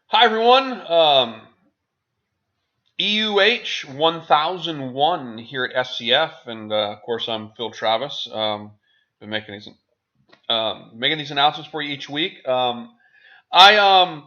Hi everyone, EUH 1001 here at SCF, and of course I'm Phil Travis. Been making these announcements for you each week. I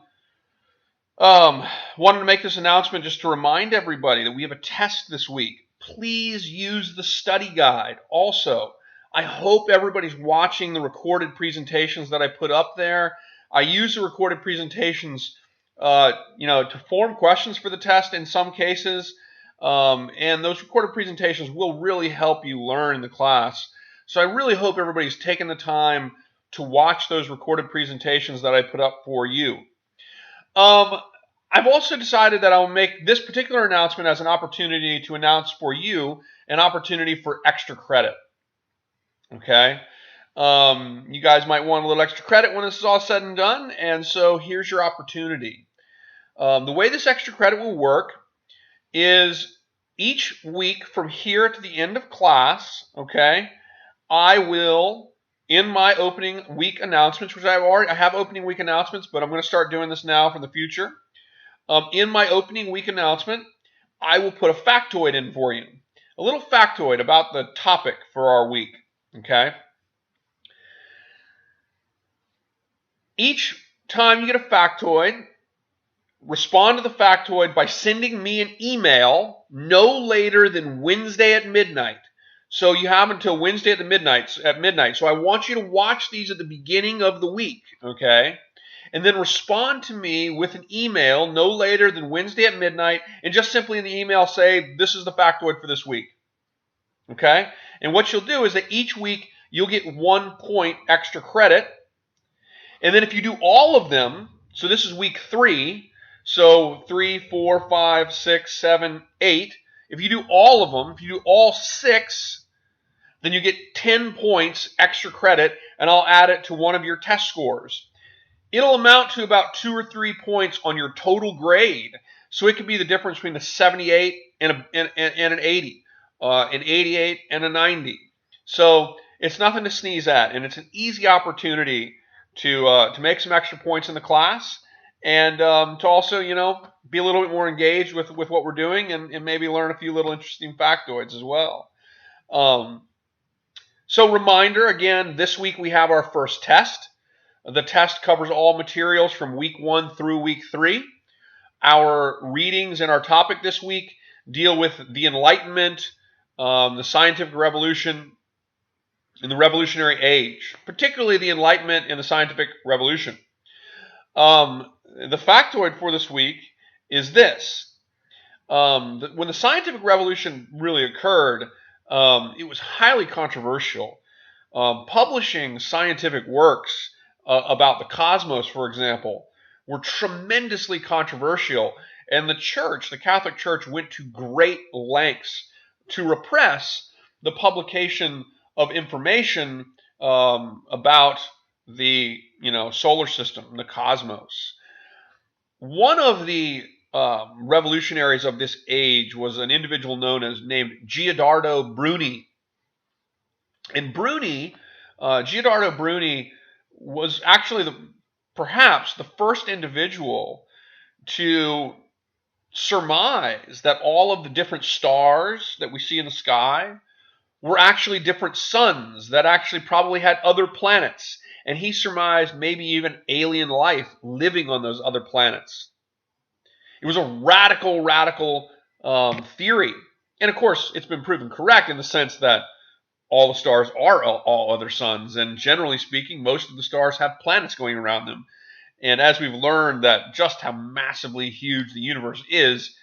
wanted to make this announcement just to remind everybody that we have a test this week. Please use the study guide. Also, I hope everybody's watching the recorded presentations that I put up there. I use the recorded presentations, to form questions for the test in some cases, and those recorded presentations will really help you learn in the class. So I really hope everybody's taken the time to watch those recorded presentations that I put up for you. I've also decided that I'll make this particular announcement as an opportunity to announce for you an opportunity for extra credit. Okay? You guys might want a little extra credit when this is all said and done, and so here's your opportunity. The way this extra credit will work is each week from here to the end of class, okay, I will, in my opening week announcements, which I have opening week announcements, but I'm going to start doing this now for the future. In my opening week announcement, I will put a factoid in for you. A little factoid about the topic for our week, okay? Each time you get a factoid, respond to the factoid by sending me an email no later than Wednesday at midnight. So you have until Wednesday at midnight. So I want you to watch these at the beginning of the week, okay? And then respond to me with an email no later than Wednesday at midnight, and just simply in the email say, this is the factoid for this week. Okay? And what you'll do is that each week you'll get 1 point extra credit. And then if you do all of them, so this is week 3, so 3, 4, 5, 6, 7, 8. If you do all of them, if you do all 6, then you get 10 points extra credit, and I'll add it to one of your test scores. It'll amount to about 2 or 3 points on your total grade. So it could be the difference between a 78 and an 80, an 88 and a 90. So it's nothing to sneeze at, and it's an easy opportunity to make some extra points in the class, and to also, be a little bit more engaged with what we're doing, and maybe learn a few little interesting factoids as well. So reminder, again, this week we have our first test. The test covers all materials from week 1 through week 3. Our readings in our topic this week deal with the Enlightenment, the scientific revolution, and the revolutionary age, particularly the Enlightenment and the scientific revolution. The factoid for this week is this. When the scientific revolution really occurred, it was highly controversial. Publishing scientific works about the cosmos, for example, were tremendously controversial, and the Catholic Church, went to great lengths to repress the publication of information about the solar system, the cosmos. One of the revolutionaries of this age was an individual named Giordano Bruni, and Giordano Bruni was actually perhaps the first individual to surmise that all of the different stars that we see in the sky were actually different suns that actually probably had other planets. And he surmised maybe even alien life living on those other planets. It was a radical theory. And of course, it's been proven correct in the sense that all the stars are all other suns, and generally speaking, most of the stars have planets going around them. And as we've learned that just how massively huge the universe is,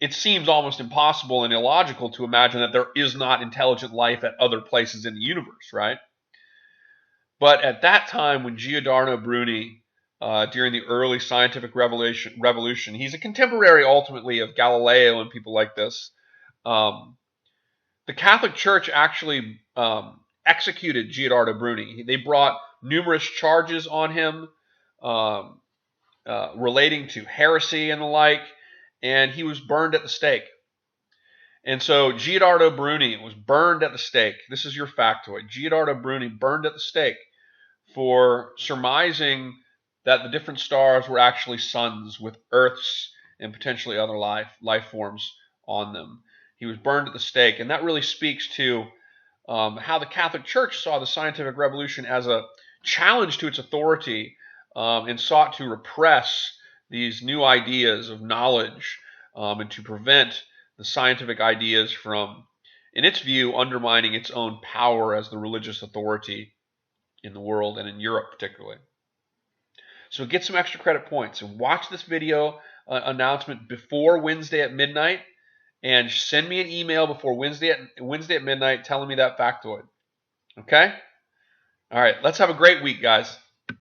it seems almost impossible and illogical to imagine that there is not intelligent life at other places in the universe, right? But at that time, when Giordano Bruni, during the early scientific revolution, he's a contemporary ultimately of Galileo and people like this, the Catholic Church actually executed Giordano Bruni. They brought numerous charges on him relating to heresy and the like, and he was burned at the stake. And so Giordano Bruni was burned at the stake. This is your factoid. Giordano Bruni burned at the stake for surmising that the different stars were actually suns with Earths and potentially other life forms on them. He was burned at the stake, and that really speaks to how the Catholic Church saw the scientific revolution as a challenge to its authority, and sought to repress these new ideas of knowledge, and to prevent the scientific ideas from, in its view, undermining its own power as the religious authority in the world and in Europe particularly. So get some extra credit points and watch this video announcement before Wednesday at midnight, and send me an email before Wednesday at midnight telling me that factoid. Okay? All right, let's have a great week, guys.